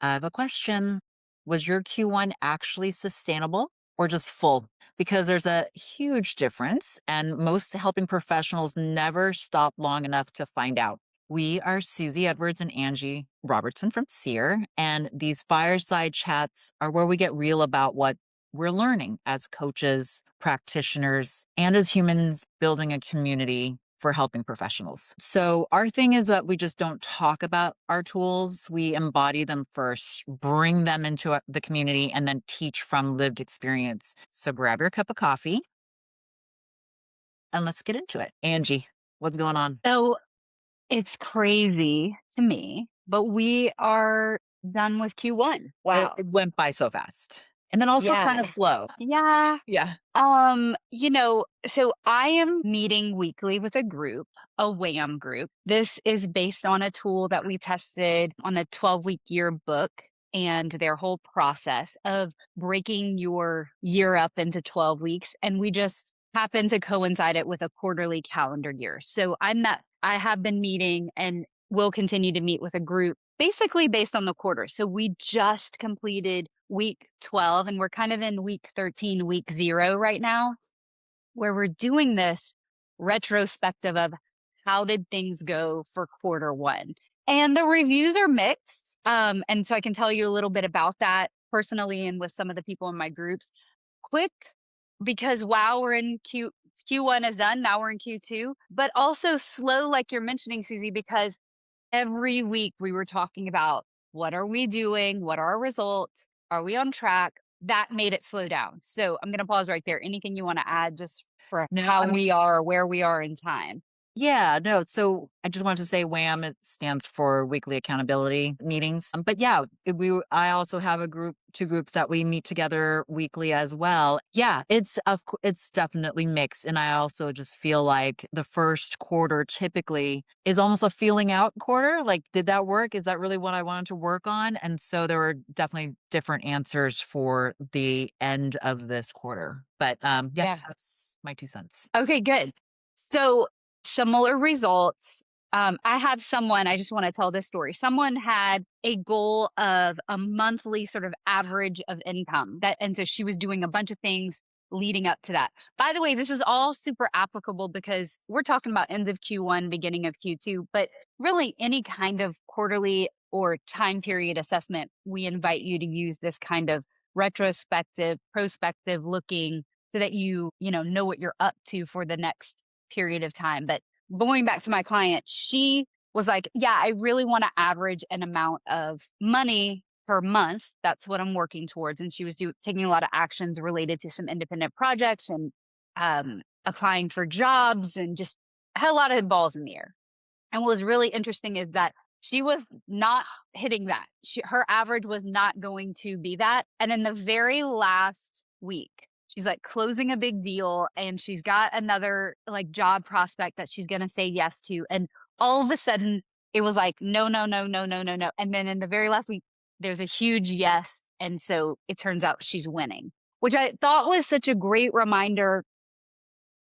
I have a question. Was your Q1 actually sustainable or just full? Because there's a huge difference, and most helping professionals never stop long enough to find out. We are Susie Edwards and Angie Robertson from SEAR, and these fireside chats are where we get real about what we're learning as coaches, practitioners, and as humans building a community for helping professionals. So, our thing is that we just don't talk about our tools. We embody them first, bring them into the community, and then teach from lived experience. So, grab your cup of coffee and let's get into it. Angie, what's going on? So it's crazy to me, but we are done with Q1. Wow. It went by so fast. And then also kind of Yeah. slow. Yeah. Yeah. So I am meeting weekly with a group, a WAM group. This is based on a tool that we tested on a 12-week year book and their whole process of breaking your year up into 12 weeks. And we just happen to coincide it with a quarterly calendar year. So I have been meeting and will continue to meet with a group basically based on the quarter. So we just completed week 12 and we're kind of in week 13, week 0 right now, where we're doing this retrospective of how did things go for quarter 1. And the reviews are mixed. And so I can tell you a little bit about that personally and with some of the people in my groups. Quick, because wow, we're in Q1 is done. Now we're in Q2, but also slow, like you're mentioning, Susie, because every week we were talking about what are we doing? What are our results? Are we on track? That made it slow down. So I'm going to pause right there. Anything you want to add just for No, how I mean, we are, where we are in time? yeah, no. So I just wanted to say WAM, it stands for weekly accountability meetings. But yeah, I also have two groups that we meet together weekly as well. Yeah, it's definitely mixed. And I also just feel like the first quarter typically is almost a feeling out quarter. Like, did that work? Is that really what I wanted to work on? And so there were definitely different answers for the end of this quarter. But yeah, Yeah. that's my 2 cents. Okay, good. So similar results. I have someone, I just want to tell this story. Someone had a goal of a monthly sort of average of income and so she was doing a bunch of things leading up to that. By the way, this is all super applicable because we're talking about end of Q1, beginning of Q2, but really any kind of quarterly or time period assessment, we invite you to use this kind of retrospective, prospective looking so that you know what you're up to for the next period of time. But going back to my client, she was like, "Yeah, I really want to average an amount of money per month. That's what I'm working towards." And she was taking a lot of actions related to some independent projects and applying for jobs and just had a lot of balls in the air. And what was really interesting is that she was not hitting that. Her average was not going to be that. And in the very last week, she's like closing a big deal and she's got another like job prospect that she's going to say yes to. And all of a sudden, it was like, no, no, no, no, no, no, no. And then in the very last week, there's a huge yes. And so it turns out she's winning, which I thought was such a great reminder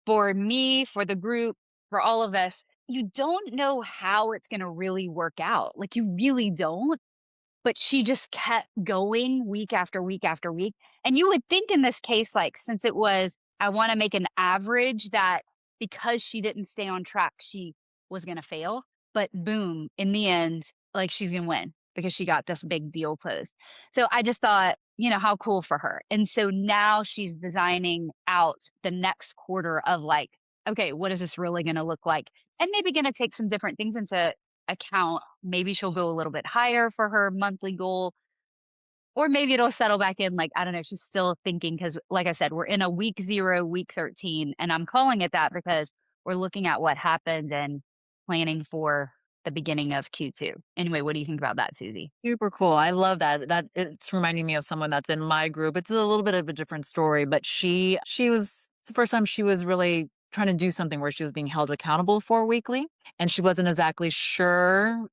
for me, for the group, for all of us. You don't know how it's going to really work out. Like, you really don't. But she just kept going week after week after week. And you would think in this case, like, since it was, I want to make an average that because she didn't stay on track, she was going to fail. But boom, in the end, like, she's going to win because she got this big deal closed. So I just thought, how cool for her. And so now she's designing out the next quarter of like, okay, what is this really going to look like? And maybe going to take some different things into account. Maybe she'll go a little bit higher for her monthly goal, or maybe it'll settle back in. Like, I don't know. She's still thinking because, like I said, we're in a week 0, week 13. And I'm calling it that because we're looking at what happened and planning for the beginning of Q2. Anyway, what do you think about that, Susie? Super cool. I love that. That it's reminding me of someone that's in my group. It's a little bit of a different story, but she was it's the first time she was really trying to do something where she was being held accountable for weekly, and she wasn't exactly sure,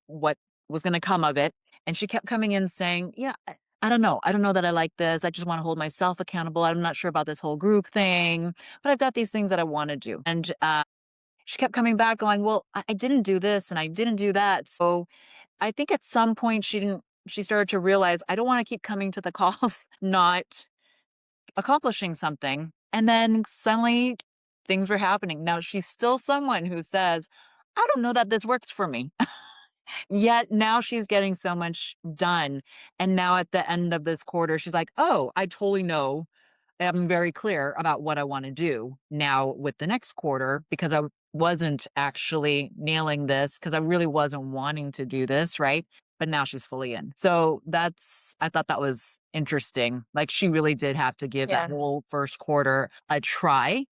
what was going to come of it. And she kept coming in saying, "Yeah, I don't know. I don't know that I like this. I just want to hold myself accountable. I'm not sure about this whole group thing, but I've got these things that I want to do." And she kept coming back going, "Well, I didn't do this and I didn't do that." So I think at some point she didn't she started to realize, I don't want to keep coming to the calls, not accomplishing something. And then suddenly things were happening. Now she's still someone who says, I don't know that this works for me. Yet now she's getting so much done. And now at the end of this quarter, she's like, oh, I totally know. I'm very clear about what I want to do now with the next quarter because I wasn't actually nailing this because I really wasn't wanting to do this. Right. But now she's fully in. So I thought that was interesting. Like she really did have to give that Yeah. whole first quarter a try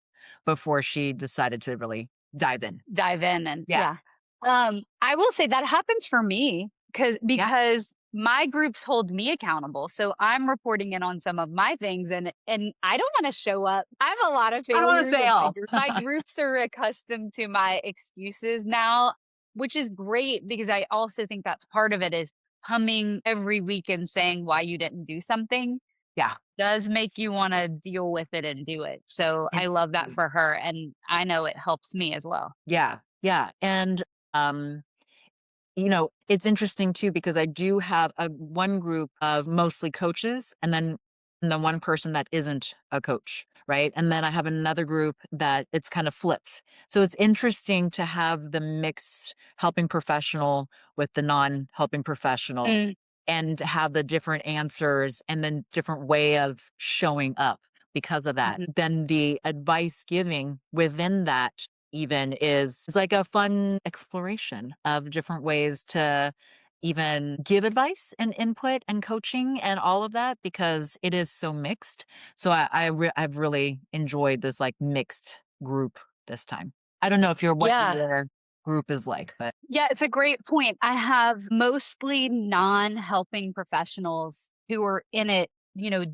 before she decided to really dive in. Dive in and Yeah. yeah. I will say that happens for me Yeah. because my groups hold me accountable. So I'm reporting in on some of my things and I don't want to show up. I have a lot of I don't want to failures in my fail. group. My groups are accustomed to my excuses now, which is great because I also think that's part of it is humming every week and saying why you didn't do something Yeah. does make you want to deal with it and do it. So I love that for her and I know it helps me as well. Yeah. Yeah. And, um, it's interesting too because I do have a one group of mostly coaches and then one person that isn't a coach, right? And then I have another group that it's kind of flipped. So it's interesting to have the mixed helping professional with the non-helping professional Mm, and have the different answers and then different way of showing up because of that. mhm. Then the advice giving within that even is like a fun exploration of different ways to even give advice and input and coaching and all of that because it is so mixed. So I've really enjoyed this like mixed group this time. I don't know if you're what Yeah. your group is like, but Yeah, it's a great point. I have mostly non-helping professionals who are in it,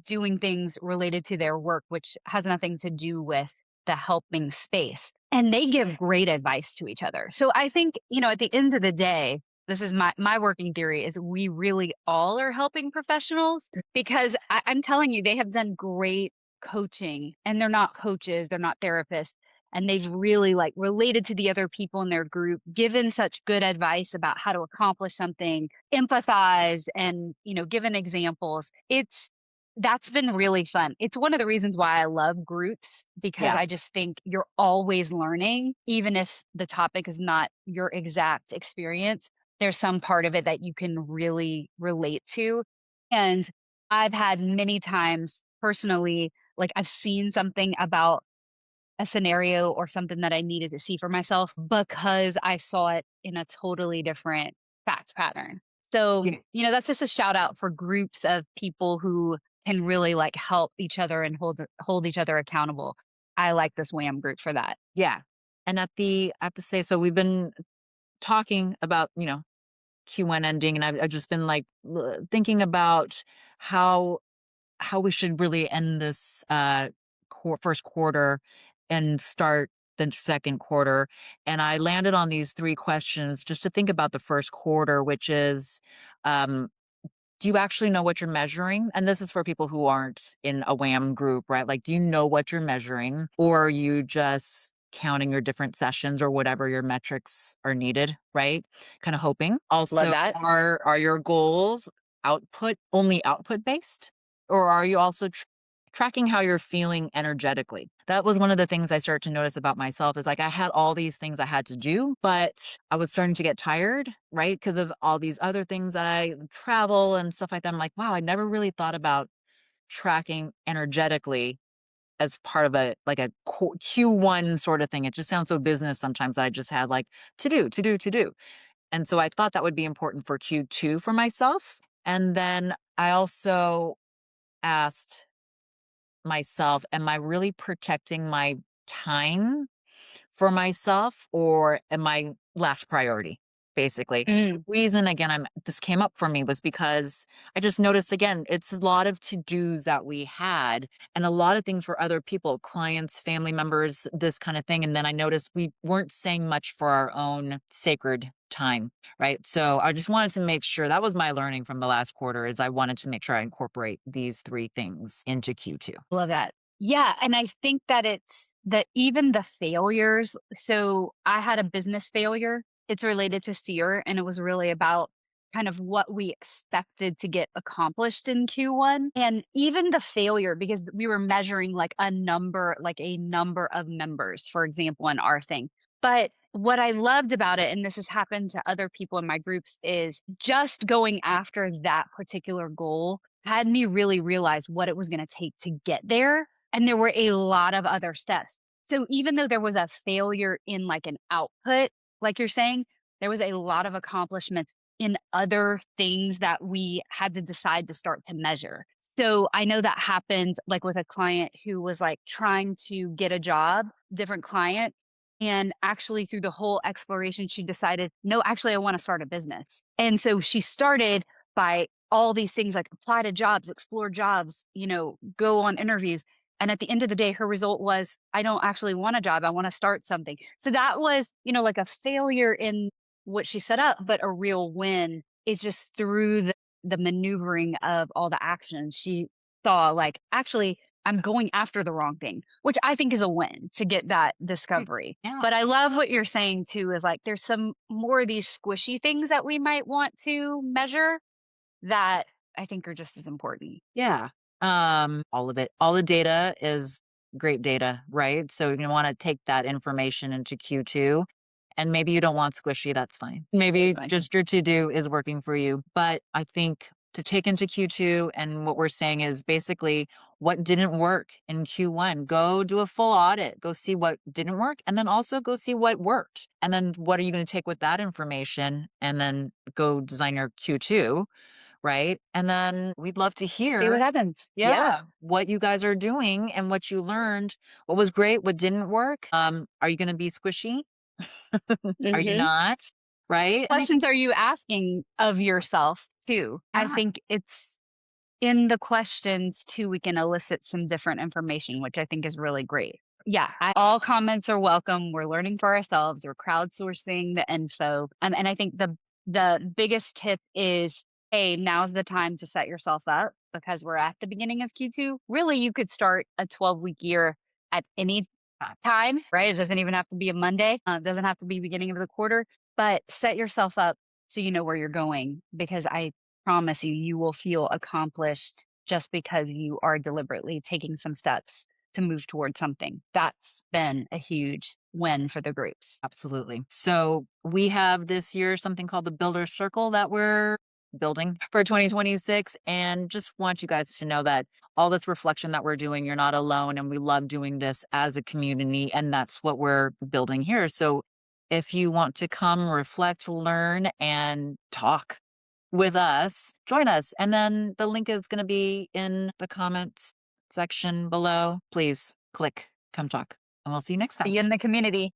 doing things related to their work, which has nothing to do with the helping space. And they give great advice to each other. So I think, at the end of the day, this is my working theory is we really all are helping professionals because I'm telling you, they have done great coaching and they're not coaches, they're not therapists and they've really like related to the other people in their group, given such good advice about how to accomplish something, empathize and, given examples. That's been really fun. It's one of the reasons why I love groups because yeah. I just think you're always learning, even if the topic is not your exact experience. There's some part of it that you can really relate to. And I've had many times personally, like I've seen something about a scenario or something that I needed to see for myself because I saw it in a totally different fact pattern. So, Yeah. that's just a shout out for groups of people who can really like help each other and hold each other accountable. I like this WHAM group for that. Yeah. And I have to say, so we've been talking about, Q1 ending, and I've just been like thinking about how we should really end this first quarter and start the second quarter. And I landed on these three questions just to think about the first quarter, which is um, do you actually know what you're measuring? And this is for people who aren't in a WHAM group, right? Like, do you know what you're measuring, or are you just counting your different sessions or whatever your metrics are needed, right? Kind of hoping. Love Also, that. are your goals only output based, or are you also tracking how you're feeling energetically? That was one of the things I started to notice about myself is like I had all these things I had to do, but I was starting to get tired, right? Because of all these other things that I travel and stuff like that. I'm like, wow, I never really thought about tracking energetically as part of a like a Q1 sort of thing. It just sounds so business sometimes that I just had like to do, to do, to do. And so I thought that would be important for Q2 for myself. And then I also asked myself, am I really protecting my time for myself or am I last priority? Basically. The Mm, reason again this came up for me was because I just noticed again, it's a lot of to-dos that we had and a lot of things for other people, clients, family members, this kind of thing. And then I noticed we weren't saying much for our own sacred time. Right. So I just wanted to make sure that was my learning from the last quarter is I wanted to make sure I incorporate these three things into Q2. love that. Yeah. And I think that it's that even the failures. So I had a business failure. It's related to SEAR and it was really about kind of what we expected to get accomplished in Q1 and even the failure because we were measuring like a number of members, for example, in our thing. But what I loved about it, and this has happened to other people in my groups, is just going after that particular goal had me really realize what it was going to take to get there. And there were a lot of other steps. So even though there was a failure in like an output, like you're saying, there was a lot of accomplishments in other things that we had to decide to start to measure. So I know that happened like with a client who was like trying to get a job, different client. And actually, through the whole exploration, she decided, no, actually, I want to start a business. And so she started by all these things like apply to jobs, explore jobs, go on interviews. And at the end of the day, her result was, I don't actually want a job. I want to start something. So that was, like a failure in what she set up, but a real win is just through the maneuvering of all the actions. She saw, like, actually, I'm going after the wrong thing, which I think is a win to get that Right. discovery. Yeah. But I love what you're saying too, is like there's some more of these squishy things that we might want to measure that I think are just as important. Yeah. All of it. All the data is great data, right? So you're gonna wanna take that information into Q2, and maybe you don't want squishy, that's fine. That's Maybe fine. just your to-do is working for you. But I think to take into Q2 and what we're saying is basically what didn't work in Q1. Go do a full audit. Go see what didn't work, and then also go see what worked. And then what are you gonna take with that information, and then go design your Q2, right? And then we'd love to See what hear, happens. Yeah. yeah, what you guys are doing and what you learned. What was great, what didn't work? Are you gonna be squishy? Are you Hmm. not? Right? And I think Questions are you asking of yourself too? I yeah, think it's in the questions too, we can elicit some different information, which I think is really great. Yeah, all comments are welcome. We're learning for ourselves. We're crowdsourcing the info, and I think the biggest tip is, hey, now's the time to set yourself up because we're at the beginning of Q2. Really, you could start a 12-week year at any time, right? It doesn't even have to be a Monday. It doesn't have to be beginning of the quarter, but set yourself up so you know where you're going because I promise you, you will feel accomplished just because you are deliberately taking some steps to move towards something. That's been a huge win for the groups. absolutely. So we have this year something called the Builder Circle that we're building for 2026. And just want you guys to know that all this reflection that we're doing, you're not alone. And we love doing this as a community. And that's what we're building here. So if you want to come reflect, learn, and talk with us, join us. And then the link is going to be in the comments section below. Please click, come talk, and we'll see you next See time. you in the community.